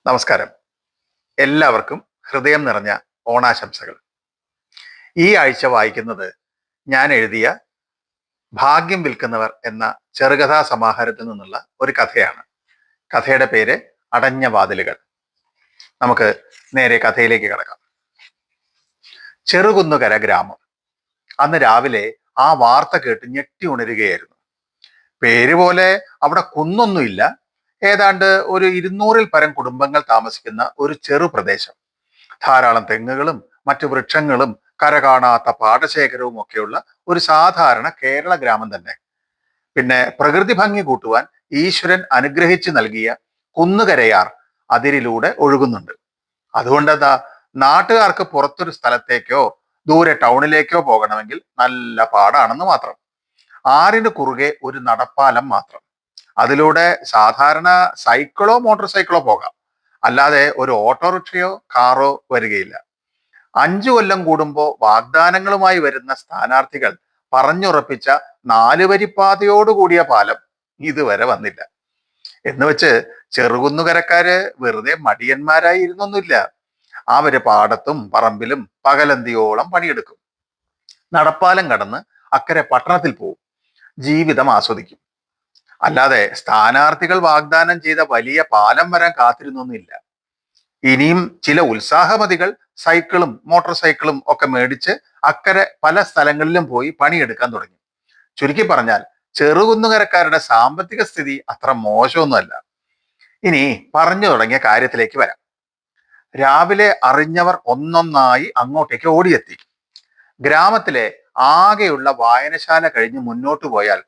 നമസ്കാരം. എല്ലാവർക്കും ഹൃദയം നിറഞ്ഞ ഓണാശംസകൾ. ഈ ആഴ്ച വായിക്കുന്നത് ഞാൻ എഴുതിയ ഭാഗ്യം വിൽക്കുന്നവർ എന്ന ചെറുകഥാ സമാഹാരത്തിൽ നിന്നുള്ള ഒരു കഥയാണ്. കഥയുടെ പേര് അടഞ്ഞ വാതിലുകൾ. നമുക്ക് നേരെ കഥയിലേക്ക് കിടക്കാം. ചെറുകുന്നുകര ഗ്രാമം. അന്ന് രാവിലെ ആ വാർത്ത കേട്ട് ഞെട്ടി ഉണരുകയായിരുന്നു. പേര് പോലെ അവിടെ കുന്നൊന്നുമില്ല. ഏതാണ്ട് ഒരു 200-ൽ പരം കുടുംബങ്ങൾ താമസിക്കുന്ന ഒരു ചെറു പ്രദേശം. ധാരാളം തെങ്ങുകളും മറ്റു വൃക്ഷങ്ങളും കരകാണാത്ത പാടശേഖരവും ഒക്കെയുള്ള ഒരു സാധാരണ കേരള ഗ്രാമം തന്നെ. പിന്നെ പ്രകൃതി ഭംഗി കൂട്ടുവാൻ ഈശ്വരൻ അനുഗ്രഹിച്ചു നൽകിയ കുന്നുകരയാർ അതിരിലൂടെ ഒഴുകുന്നുണ്ട്. അതുകൊണ്ടെന്താ, നാട്ടുകാർക്ക് പുറത്തൊരു സ്ഥലത്തേക്കോ ദൂരെ ടൗണിലേക്കോ പോകണമെങ്കിൽ നല്ല പാടാണെന്ന് മാത്രം. ആറിന് കുറുകെ ഒരു നടപ്പാലം മാത്രം. അതിലൂടെ സാധാരണ സൈക്കിളോ മോട്ടോർ സൈക്കിളോ പോകാം. അല്ലാതെ ഒരു ഓട്ടോറിക്ഷയോ കാറോ വരികയില്ല. 5 കൊല്ലം കൂടുമ്പോൾ വാഗ്ദാനങ്ങളുമായി വരുന്ന സ്ഥാനാർത്ഥികൾ പറഞ്ഞുറപ്പിച്ച 4 വരിപ്പാതയോട് കൂടിയ പാലം ഇതുവരെ വന്നില്ല. എന്ന് വെച്ച് ചെറുകുന്നുകരക്കാര് വെറുതെ മടിയന്മാരായി ഇരുന്നൊന്നുമില്ല. അവര് പാടത്തും പറമ്പിലും പകലന്തിയോളം പണിയെടുക്കും. നടപ്പാലം കടന്ന് അക്കരെ പട്ടണത്തിൽ പോവും. ജീവിതം ആസ്വദിക്കും. അല്ലാതെ സ്ഥാനാർത്ഥികൾ വാഗ്ദാനം ചെയ്ത വലിയ പാലം വരാൻ കാത്തിരുന്നൊന്നുമില്ല. ഇനിയും ചില ഉത്സാഹമതികൾ സൈക്കിളും മോട്ടോർ സൈക്കിളും ഒക്കെ മേടിച്ച് അക്കരെ പല സ്ഥലങ്ങളിലും പോയി പണിയെടുക്കാൻ തുടങ്ങി. ചുരുക്കി പറഞ്ഞാൽ ചെറുകുന്നുകരക്കാരുടെ സാമ്പത്തിക സ്ഥിതി അത്ര മോശമൊന്നുമല്ല. ഇനി പറഞ്ഞു തുടങ്ങിയ കാര്യത്തിലേക്ക് വരാം. രാവിലെ അറിഞ്ഞവർ ഒന്നൊന്നായി അങ്ങോട്ടേക്ക് ഓടിയെത്തി. ഗ്രാമത്തിലെ ആകെയുള്ള വായനശാല കഴിഞ്ഞ് മുന്നോട്ട് പോയാൽ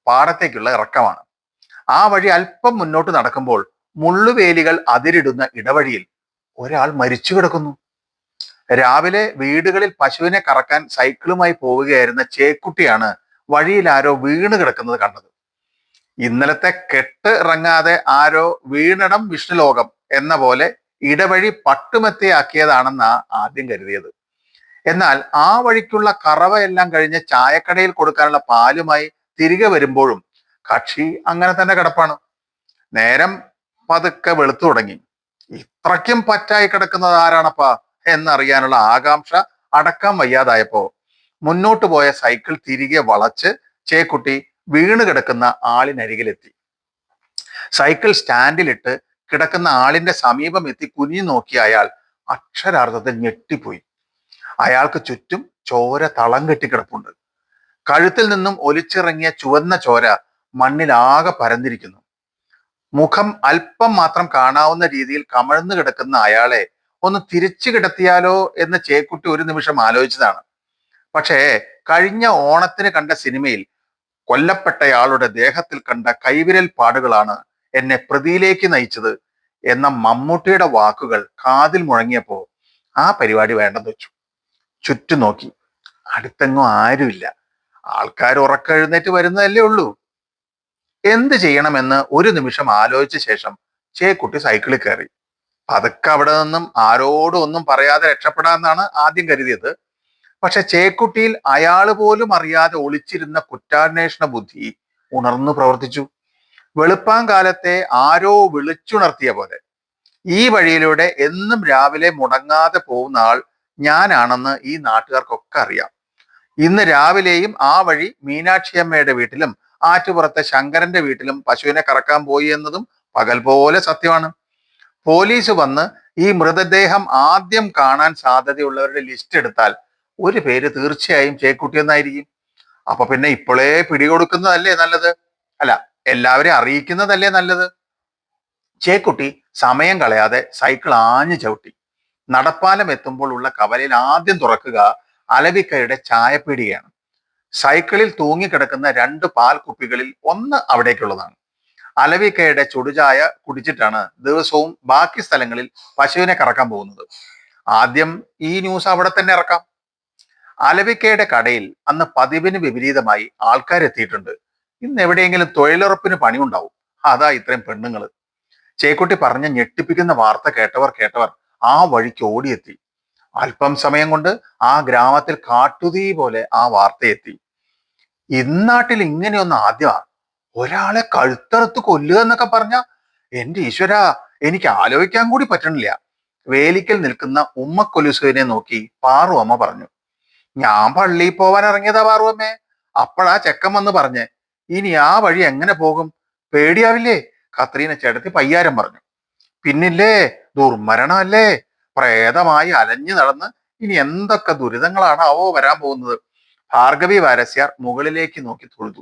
പാടത്തേക്കുള്ള ഇറക്കമാണ്. ആ വഴി അല്പം മുന്നോട്ട് നടക്കുമ്പോൾ മുള്ളുവേലികൾ അതിരിടുന്ന ഇടവഴിയിൽ ഒരാൾ മരിച്ചു കിടക്കുന്നു. രാവിലെ വീടുകളിൽ പശുവിനെ കറക്കാൻ സൈക്കിളുമായി പോവുകയായിരുന്ന ചേക്കുട്ടിയാണ് വഴിയിൽ ആരോ വീണ് കിടക്കുന്നത് കണ്ടത്. ഇന്നലത്തെ കെട്ട് ഇറങ്ങാതെ ആരോ വീണടം വിഷ്ണുലോകം എന്ന പോലെ ഇടവഴി പട്ടുമെത്തയാക്കിയതാണെന്നാ ആദ്യം കരുതിയത്. എന്നാൽ ആ വഴിക്കുള്ള കറവയെല്ലാം കഴിഞ്ഞ് ചായക്കടയിൽ കൊടുക്കാനുള്ള പാലുമായി തിരികെ വരുമ്പോഴും കക്ഷി അങ്ങനെ തന്നെ കിടപ്പാണ്. നേരം പതുക്കെ വെളുത്തു തുടങ്ങി. ഇത്രയ്ക്കും പറ്റായി കിടക്കുന്നത് ആരാണപ്പാ എന്നറിയാനുള്ള ആകാംക്ഷ അടക്കാൻ വയ്യാതായപ്പോ മുന്നോട്ട് പോയ സൈക്കിൾ തിരികെ വളച്ച് ചേക്കുട്ടി വീണ് കിടക്കുന്ന ആളിനരികിലെത്തി. സൈക്കിൾ സ്റ്റാൻഡിലിട്ട് കിടക്കുന്ന ആളിന്റെ സമീപം എത്തി കുനിഞ്ഞു നോക്കിയ അയാൾ അക്ഷരാർത്ഥത്തിൽ ഞെട്ടിപ്പോയി. അയാൾക്ക് ചുറ്റും ചോര തളം കെട്ടി കിടപ്പുണ്ട്. കഴുത്തിൽ നിന്നും ഒലിച്ചിറങ്ങിയ ചുവന്ന ചോര മണ്ണിലാകെ പരന്നിരിക്കുന്നു. മുഖം അല്പം മാത്രം കാണാവുന്ന രീതിയിൽ കമഴ്ന്നു കിടക്കുന്ന അയാളെ ഒന്ന് തിരിച്ചു കിടത്തിയാലോ എന്ന് ചേക്കുട്ടി ഒരു നിമിഷം ആലോചിച്ചതാണ്. പക്ഷേ കഴിഞ്ഞ ഓണത്തിന് കണ്ട സിനിമയിൽ കൊല്ലപ്പെട്ടയാളുടെ ദേഹത്തിൽ കണ്ട കൈവിരൽ പാടുകളാണ് എന്നെ പ്രതിയിലേക്ക് നയിച്ചത് എന്ന മമ്മൂട്ടിയുടെ വാക്കുകൾ കാതിൽ മുഴങ്ങിയപ്പോ ആ പരിപാടി വേണ്ടെന്ന് വെച്ചു. ചുറ്റും നോക്കി. അടുത്തെങ്ങും ആരുമില്ല. ആൾക്കാർ ഉറക്കെഴുന്നേറ്റ് വരുന്നതല്ലേ ഉള്ളൂ. എന്ത് ചെയ്യണമെന്ന് ഒരു നിമിഷം ആലോചിച്ച ശേഷം ചേക്കുട്ടി സൈക്കിളിൽ കയറി. പതുക്കെ അവിടെ നിന്നും ആരോടും ഒന്നും പറയാതെ രക്ഷപ്പെടാമെന്നാണ് ആദ്യം കരുതിയത്. പക്ഷെ ചേക്കുട്ടിയിൽ അയാൾ പോലും അറിയാതെ ഒളിച്ചിരുന്ന കുറ്റാന്വേഷണ ബുദ്ധി ഉണർന്നു പ്രവർത്തിച്ചു. വെളുപ്പാങ്കാലത്തെ ആരോ വിളിച്ചുണർത്തിയ പോലെ ഈ വഴിയിലൂടെ എന്നും രാവിലെ മുടങ്ങാതെ പോകുന്ന ആൾ ഞാനാണെന്ന് ഈ നാട്ടുകാർക്കൊക്കെ അറിയാം. ഇന്ന് രാവിലെയും ആ വഴി മീനാക്ഷിയമ്മയുടെ വീട്ടിലും ആറ്റുപുറത്തെ ശങ്കരന്റെ വീട്ടിലും പശുവിനെ കറക്കാൻ പോയി എന്നതും പകൽ പോലെ സത്യമാണ്. പോലീസ് വന്ന് ഈ മൃതദേഹം ആദ്യം കാണാൻ സാധ്യതയുള്ളവരുടെ ലിസ്റ്റ് എടുത്താൽ ഒരു പേര് തീർച്ചയായും ചേക്കുട്ടി എന്നായിരിക്കും. അപ്പൊ പിന്നെ ഇപ്പോഴേ പിടികൊടുക്കുന്നതല്ലേ നല്ലത്? അല്ല, എല്ലാവരെയും അറിയിക്കുന്നതല്ലേ നല്ലത്? ചേക്കുട്ടി സമയം കളയാതെ സൈക്കിൾ ആഞ്ഞു ചവിട്ടി. നടപ്പാലം എത്തുമ്പോൾ ഉള്ള കവലയിൽ ആദ്യം തുറക്കുക അലവിക്കയുടെ ചായപ്പീടികയാണ്. സൈക്കിളിൽ തൂങ്ങിക്കിടക്കുന്ന 2 പാൽ കുപ്പികളിൽ ഒന്ന് അവിടേക്കുള്ളതാണ്. അലവിക്കയുടെ ചുടുചായ കുടിച്ചിട്ടാണ് ദിവസവും ബാക്കി സ്ഥലങ്ങളിൽ പശുവിനെ കറക്കാൻ പോകുന്നത്. ആദ്യം ഈ ന്യൂസ് അവിടെ തന്നെ ഇറക്കാം. അലവിക്കയുടെ കടയിൽ അന്ന് പതിവിന് വിപരീതമായി ആൾക്കാരെത്തിയിട്ടുണ്ട്. ഇന്ന് എവിടെയെങ്കിലും തൊഴിലുറപ്പിന് പണിയുണ്ടാവും. അതാ ഇത്രയും പെണ്ണുങ്ങൾ. ചേക്കുട്ടി പറഞ്ഞ ഞെട്ടിപ്പിക്കുന്ന വാർത്ത കേട്ടവർ ആ വഴിക്ക് ഓടിയെത്തി. അല്പം സമയം കൊണ്ട് ആ ഗ്രാമത്തിൽ കാട്ടുതീ പോലെ ആ വാർത്തയെത്തി. ഇന്നാട്ടിൽ ഇങ്ങനെയൊന്ന് ആദ്യമാ. ഒരാളെ കഴുത്തറുത്ത് കൊല്ലുക എന്നൊക്കെ പറഞ്ഞ എന്റെ ഈശ്വര, എനിക്ക് ആലോചിക്കാൻ കൂടി പറ്റണില്ല. വേലിക്കൽ നിൽക്കുന്ന ഉമ്മക്കൊലുസുവിനെ നോക്കി പാറു അമ്മ പറഞ്ഞു. ഞാൻ പള്ളിയിൽ പോവാൻ ഇറങ്ങിയതാ പാറുവമ്മേ. അപ്പഴാ ചെക്കൻ വന്ന് പറഞ്ഞേ. ഇനി ആ വഴി എങ്ങനെ പോകും? പേടിയാവില്ലേ? കത്രീന ചേട്ടത്തി പയ്യാരം പറഞ്ഞു. പിന്നില്ലേ, ദുർമരണമല്ലേ? പ്രേതമായി അലഞ്ഞു നടന്ന് ഇനി എന്തൊക്കെ ദുരിതങ്ങളാണ് അവോ വരാൻ പോകുന്നത്. ഭാർഗവി വാരസ്യാർ മുകളിലേക്ക് നോക്കി തൊഴുതു.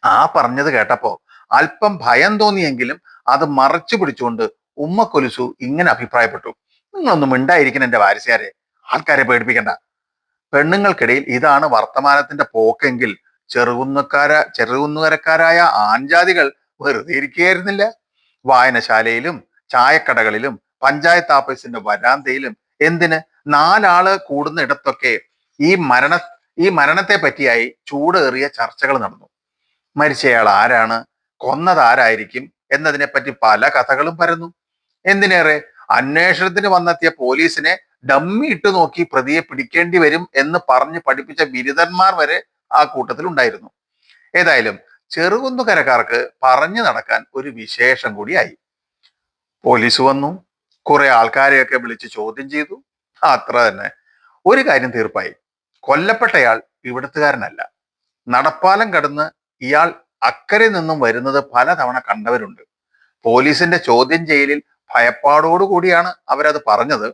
ആ പറഞ്ഞത് കേട്ടപ്പോ അല്പം ഭയം തോന്നിയെങ്കിലും അത് മറച്ചു പിടിച്ചുകൊണ്ട് ഉമ്മക്കൊലുസു ഇങ്ങനെ അഭിപ്രായപ്പെട്ടു. നിങ്ങളൊന്നും മിണ്ടായിരിക്കണം എന്റെ വാരസ്യാരെ, ആൾക്കാരെ പേടിപ്പിക്കണ്ട. പെണ്ണുങ്ങൾക്കിടയിൽ ഇതാണ് വർത്തമാനത്തിന്റെ പോക്കെങ്കിൽ ചെറുകുന്നുകരക്കാരായ ആൺജാതികൾ വെറുതെ ഇരിക്കുകയായിരുന്നില്ല. വായനശാലയിലും ചായക്കടകളിലും പഞ്ചായത്ത് ഓഫീസിന്റെ വരാന്തയിലും എന്തിന് നാലാള് കൂടുന്ന ഇടത്തൊക്കെ ഈ മരണ ഈ മരണത്തെ പറ്റിയായി ചൂടേറിയ ചർച്ചകൾ നടന്നു. മരിച്ചയാൾ ആരാണ്, കൊന്നതാരായിരിക്കും എന്നതിനെപ്പറ്റി പല കഥകളും പരന്നു. എന്തിനേറെ, അന്വേഷണത്തിന് വന്നെത്തിയ പോലീസിനെ ഡമ്മി ഇട്ട് നോക്കി പ്രതിയെ പിടിക്കേണ്ടി വരും എന്ന് പറഞ്ഞ് പഠിപ്പിച്ച ബിരുദന്മാർ വരെ ആ കൂട്ടത്തിൽ ഉണ്ടായിരുന്നു. ഏതായാലും ചെറുകുന്നുകരക്കാർക്ക് പറഞ്ഞു നടക്കാൻ ഒരു വിശേഷം കൂടിയായി. പോലീസ് വന്നു, കുറെ ആൾക്കാരെയൊക്കെ വിളിച്ച് ചോദ്യം ചെയ്തു. അത്ര തന്നെ. ഒരു കാര്യം തീർപ്പായി, കൊല്ലപ്പെട്ടയാൾ ഇവിടുത്തുകാരനല്ല. നടപ്പാലം കടന്ന് ഇയാൾ അക്കരെ നിന്നും വരുന്നത് പലതവണ കണ്ടവരുണ്ട്. പോലീസിന്റെ ചോദ്യം ചെയ്യലിൽ ഭയപ്പാടോടുകൂടിയാണ് അവരത് പറഞ്ഞത്.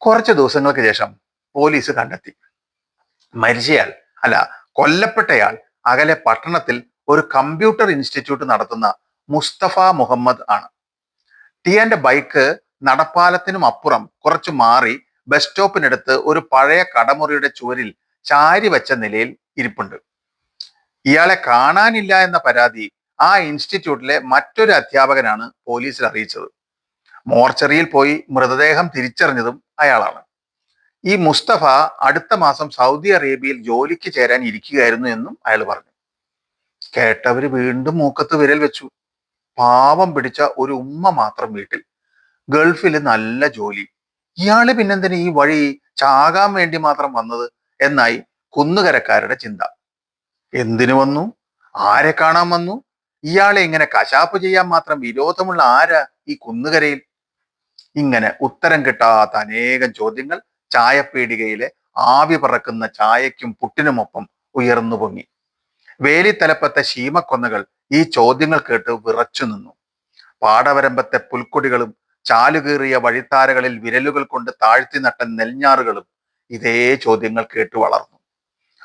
കുറച്ച് ദിവസങ്ങൾക്ക് ശേഷം പോലീസ് കണ്ടെത്തി. മരിച്ചയാൾ അല്ല, കൊല്ലപ്പെട്ടയാൾ അകലെ പട്ടണത്തിൽ ഒരു കമ്പ്യൂട്ടർ ഇൻസ്റ്റിറ്റ്യൂട്ട് നടത്തുന്ന മുസ്തഫ മുഹമ്മദ് ആണ്. ടിയാന്റെ ബൈക്ക് നടപ്പാലത്തിനും അപ്പുറം കുറച്ചു മാറി ബസ് സ്റ്റോപ്പിനടുത്ത് ഒരു പഴയ കടമുറിയുടെ ചുവരിൽ ചാരി വെച്ച നിലയിൽ ഇരിപ്പുണ്ട്. ഇയാളെ കാണാനില്ല എന്ന പരാതി ആ ഇൻസ്റ്റിറ്റ്യൂട്ടിലെ മറ്റൊരു അധ്യാപകനാണ് പോലീസിൽ അറിയിച്ചത്. മോർച്ചറിയിൽ പോയി മൃതദേഹം തിരിച്ചറിഞ്ഞതും അയാളാണ്. ഈ മുസ്തഫ അടുത്ത മാസം സൗദി അറേബ്യയിൽ ജോലിക്ക് ചേരാൻ ഇരിക്കുകയായിരുന്നു എന്നും അയാൾ പറഞ്ഞു. കേട്ടവര് വീണ്ടും മൂക്കത്ത് വിരൽ വെച്ചു. പാവം പിടിച്ച ഒരു ഉമ്മ മാത്രം വീട്ടിൽ, ഗൾഫിൽ നല്ല ജോലി, ഇയാള് പിന്നെന്തിന് ഈ വഴി ചാകാൻ വേണ്ടി മാത്രം വന്നത് എന്നായി കുന്നുകരക്കാരുടെ ചിന്ത. എന്തിനു വന്നു, ആരെ കാണാൻ വന്നു, ഇയാളെ ഇങ്ങനെ കശാപ്പ് ചെയ്യാൻ മാത്രം വിരോധമുള്ള ആരാ ഈ കുന്നുകരയിൽ? ഇങ്ങനെ ഉത്തരം കിട്ടാത്ത അനേകം ചോദ്യങ്ങൾ ചായപ്പീടികയിലെ ആവി പറക്കുന്ന ചായയ്ക്കും പുട്ടിനുമൊപ്പം ഉയർന്നു പൊങ്ങി. വേലിത്തലപ്പത്തെ ശീമക്കൊന്നകൾ ഈ ചോദ്യങ്ങൾ കേട്ട് വിറച്ചു നിന്നു. പാടവരമ്പത്തെ പുൽക്കൊടികളും ചാലുകീറിയ വഴിത്താരകളിൽ വിരലുകൾ കൊണ്ട് താഴ്ത്തി നട്ട നെൽഞ്ഞാറുകളും ഇതേ ചോദ്യങ്ങൾ കേട്ടു വളർന്നു.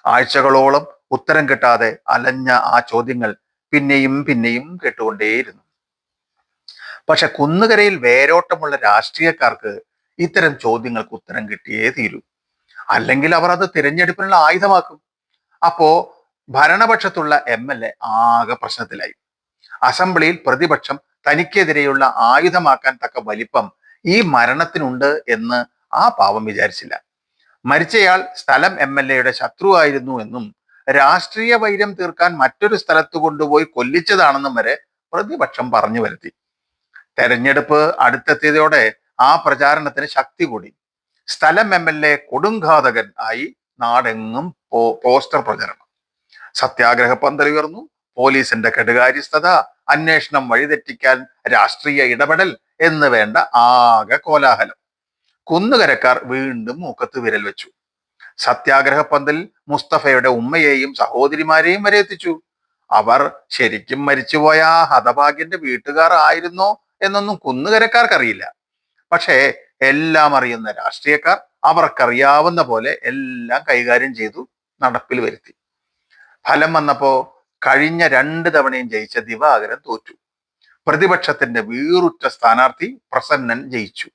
ആഴ്ചകളോളം ഉത്തരം കിട്ടാതെ അലഞ്ഞ ആ ചോദ്യങ്ങൾ പിന്നെയും പിന്നെയും കേട്ടുകൊണ്ടേയിരുന്നു. പക്ഷെ കുന്നുകരയിൽ വേരോട്ടമുള്ള രാഷ്ട്രീയക്കാർക്ക് ഇത്തരം ചോദ്യങ്ങൾക്ക് ഉത്തരം കിട്ടിയേ തീരൂ. അല്ലെങ്കിൽ അവർ അത് തിരഞ്ഞെടുപ്പിനുള്ള ആയുധമാക്കും. അപ്പോ ഭരണപക്ഷത്തുള്ള MLA ആകെ പ്രശ്നത്തിലായി. അസംബ്ലിയിൽ പ്രതിപക്ഷം തനിക്കെതിരെയുള്ള ആയുധമാക്കാൻ തക്ക വലിപ്പം ഈ മരണത്തിനുണ്ട് എന്ന് ആ പാവം വിചാരിച്ചില്ല. മരിച്ചയാൾ സ്ഥലം MLAയുടെ ശത്രുവായിരുന്നു എന്നും രാഷ്ട്രീയ വൈര്യം തീർക്കാൻ മറ്റൊരു സ്ഥലത്ത് കൊണ്ടുപോയി കൊല്ലിച്ചതാണെന്നും വരെ പ്രതിപക്ഷം പറഞ്ഞു വരുത്തി. തെരഞ്ഞെടുപ്പ് അടുത്തെത്തിയതോടെ ആ പ്രചാരണത്തിന് ശക്തി കൂടി. സ്ഥലം MLA കൊടുങ്ഘാതകൻ ആയി നാടെങ്ങും പോസ്റ്റർ പ്രചരണം. സത്യാഗ്രഹ പന്തൽ ഉയർന്നു. പോലീസിന്റെ കെടുകാര്യസ്ഥത, അന്വേഷണം വഴിതെറ്റിക്കാൻ രാഷ്ട്രീയ ഇടപെടൽ എന്ന് വേണ്ട ആകെ കോലാഹലം. കുന്നുകരക്കാർ വീണ്ടും മൂക്കത്ത് വിരൽ വെച്ചു. സത്യാഗ്രഹ പന്തൽ മുസ്തഫയുടെ ഉമ്മയെയും സഹോദരിമാരെയും വരെ എത്തിച്ചു. അവർ ശരിക്കും മരിച്ചുപോയ ആ ഹതഭാഗ്യന്റെ വീട്ടുകാർ ആയിരുന്നോ എന്നൊന്നും കുന്നുകരക്കാർക്കറിയില്ല. പക്ഷേ എല്ലാം അറിയുന്ന രാഷ്ട്രീയക്കാർ അവർക്കറിയാവുന്ന പോലെ എല്ലാം കൈകാര്യം ചെയ്തു നടപ്പിൽ വരുത്തി. ഫലം വന്നപ്പോ കഴിഞ്ഞ 2 തവണയും ജയിച്ച ദിവാകരൻ തോറ്റു. പ്രതിപക്ഷത്തിന്റെ വീറുറ്റ സ്ഥാനാർത്ഥി പ്രസന്നൻ ജയിച്ചു.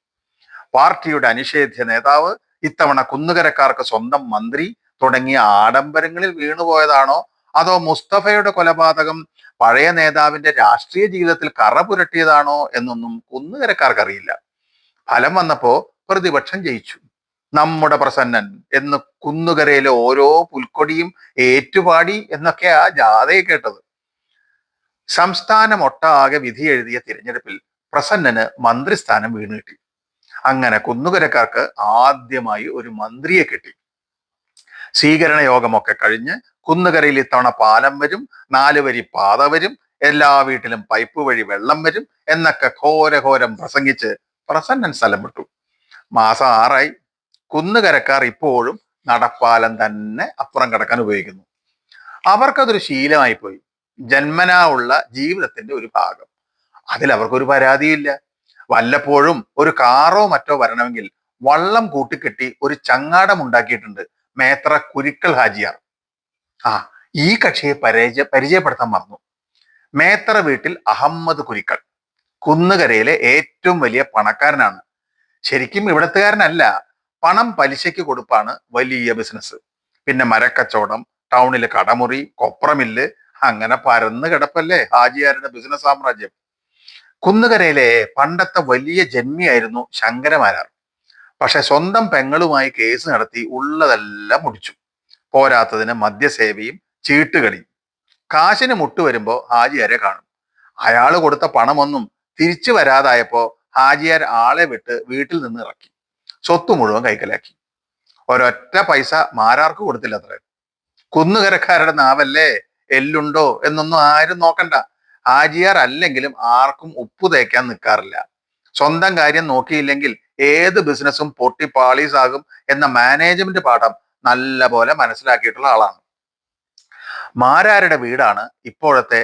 പാർട്ടിയുടെ അനിഷേധ്യ നേതാവ് ഇത്തവണ കുന്നുകരക്കാർക്ക് സ്വന്തം മന്ത്രി തുടങ്ങിയ ആഡംബരങ്ങളിൽ വീണുപോയതാണോ അതോ മുസ്തഫയുടെ കൊലപാതകം പഴയ നേതാവിന്റെ രാഷ്ട്രീയ ജീവിതത്തിൽ കറ പുരട്ടിയതാണോ എന്നൊന്നും കുന്നുകരക്കാർക്കറിയില്ല. ഫലം വന്നപ്പോ പ്രതിപക്ഷം ജയിച്ചു. നമ്മുടെ പ്രസന്നൻ എന്ന് കുന്നുകരയിലെ ഓരോ പുൽക്കൊടിയും ഏറ്റുപാടി എന്നൊക്കെയാ ജാഥയെ കേട്ടത്. സംസ്ഥാനം ഒട്ടാകെ വിധി എഴുതിയ തിരഞ്ഞെടുപ്പിൽ പ്രസന്നന് മന്ത്രിസ്ഥാനം വീണ് കിട്ടി. അങ്ങനെ കുന്നുകരക്കാർക്ക് ആദ്യമായി ഒരു മന്ത്രിയെ കിട്ടി. സ്വീകരണ യോഗമൊക്കെ കഴിഞ്ഞ് കുന്നുകരയിൽ ഇത്തവണ പാലം വരും, 4 വരി പാത വരും എല്ലാ വീട്ടിലും പൈപ്പ് വഴി വെള്ളം വരും എന്നൊക്കെ ഘോരഘോരം പ്രസംഗിച്ച് പ്രസന്നൻ സ്ഥലം വിട്ടു. മാസം 6 കുന്നുകരക്കാർ ഇപ്പോഴും നടപ്പാലം തന്നെ അപ്പുറം കടക്കാൻ ഉപയോഗിക്കുന്നു. അവർക്കതൊരു ശീലമായി പോയി, ജന്മനാ ഉള്ള ജീവിതത്തിന്റെ ഒരു ഭാഗം. അതിൽ അവർക്കൊരു പരാതിയില്ല. വല്ലപ്പോഴും ഒരു കാറോ മറ്റോ വരണമെങ്കിൽ വള്ളം കൂട്ടിക്കെട്ടി ഒരു ചങ്ങാടം ഉണ്ടാക്കിയിട്ടുണ്ട് മേത്ര കുരിക്കൾ ഹാജിയാർ. ആ, ഈ കക്ഷിയെ പരിചയപ്പെടുത്താൻ മറന്നു. മേത്ര വീട്ടിൽ അഹമ്മദ് കുരിക്കൾ കുന്നുകരയിലെ ഏറ്റവും വലിയ പണക്കാരനാണ്. ശരിക്കും ഇവിടത്തുകാരനല്ല. പണം പലിശയ്ക്ക് കൊടുപ്പാണ് വലിയ ബിസിനസ്. പിന്നെ മരക്കച്ചവടം, ടൗണിലെ കടമുറി, കൊപ്രമില്ല്, അങ്ങനെ പരന്ന് കിടപ്പല്ലേ ഹാജിയാരുടെ ബിസിനസ് സാമ്രാജ്യം. കുന്നുകരയിലെ പണ്ടത്തെ വലിയ ജന്മിയായിരുന്നു ശങ്കരമാരാർ. പക്ഷെ സ്വന്തം പെങ്ങളുമായി കേസ് നടത്തി ഉള്ളതെല്ലാം മുടിച്ചു. പോരാത്തതിന് മദ്യസേവയും ചീട്ടുകളിയും. കാശിന് മുട്ടുവരുമ്പോ ഹാജിയാരെ കാണും. അയാൾ കൊടുത്ത പണമൊന്നും തിരിച്ചു വരാതായപ്പോ ഹാജിയാർ ആളെ വിട്ട് വീട്ടിൽ നിന്ന് ഇറക്കി. സ്വത്ത് മുഴുവൻ കൈക്കലാക്കി. ഒരൊറ്റ പൈസ മാരാർക്ക് കൊടുത്തില്ല അത്ര. കുന്നുകരക്കാരുടെ നാവല്ലേ, എല്ലുണ്ടോ എന്നൊന്നും ആരും നോക്കണ്ട. ഹാജിയാർ അല്ലെങ്കിലും ആർക്കും ഉപ്പു തേക്കാൻ നിൽക്കാറില്ല. സ്വന്തം കാര്യം നോക്കിയില്ലെങ്കിൽ ഏത് ബിസിനസ്സും പൊട്ടിപ്പാളീസാകും എന്ന മാനേജ്മെന്റ് പാഠം നല്ല പോലെ മനസ്സിലാക്കിയിട്ടുള്ള ആളാണ്. മാരാരുടെ വീടാണ് ഇപ്പോഴത്തെ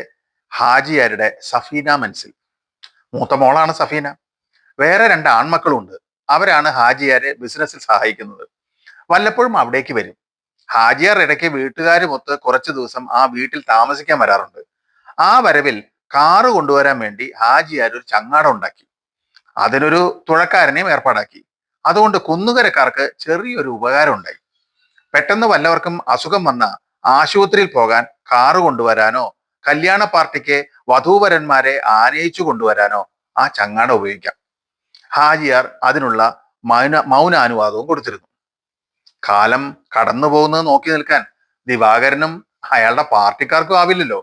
ഹാജിയാരുടെ സഫീന മൻസിൽ. മൂത്ത മോളാണ് സഫീന. വേറെ 2 ആൺമക്കളും ഉണ്ട്. അവരാണ് ഹാജിയാരെ ബിസിനസ്സിൽ സഹായിക്കുന്നത്. വല്ലപ്പോഴും അവിടേക്ക് വരും. ഹാജിയാർ ഇടയ്ക്ക് വീട്ടുകാരുമൊത്ത് കുറച്ചു ദിവസം ആ വീട്ടിൽ താമസിക്കാൻ വരാറുണ്ട്. ആ വരവിൽ കാറ് കൊണ്ടുവരാൻ വേണ്ടി ഹാജിയാർ ഒരു ചങ്ങാടം ഉണ്ടാക്കി. അതിനൊരു തുഴക്കാരനെയും ഏർപ്പാടാക്കി. അതുകൊണ്ട് കുന്നുകരക്കാർക്ക് ചെറിയൊരു ഉപകാരം ഉണ്ടായി. പെട്ടെന്ന് വല്ലവർക്കും അസുഖം വന്ന ആശുപത്രിയിൽ പോകാൻ കാറ് കൊണ്ടുവരാനോ കല്യാണ പാർട്ടിക്ക് വധൂവരന്മാരെ ആനയിച്ചു കൊണ്ടുവരാനോ ആ ചങ്ങാടം ഉപയോഗിക്കാം. ഹാജിയാർ അതിനുള്ള മൗനാനുവാദവും കൊടുത്തിരുന്നു. കാലം കടന്നു പോകുന്നത് നോക്കി നിൽക്കാൻ ദിവാകരനും അയാളുടെ പാർട്ടിക്കാർക്കും ആവില്ലല്ലോ.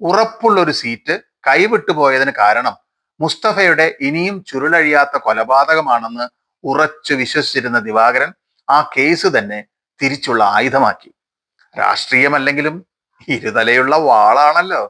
ഉറപ്പുള്ള ഒരു സീറ്റ് കൈവിട്ടു പോയതിന് കാരണം മുസ്തഫയുടെ ഇനിയും ചുരുളഴിയാത്ത കൊലപാതകമാണെന്ന് ഉറച്ചു വിശ്വസിച്ചിരുന്ന ദിവാകരൻ ആ കേസ് തന്നെ തിരിച്ചുള്ള ആയുധമാക്കി. രാഷ്ട്രീയമല്ലെങ്കിലും ഇരുതലയുള്ള വാളാണല്ലോ.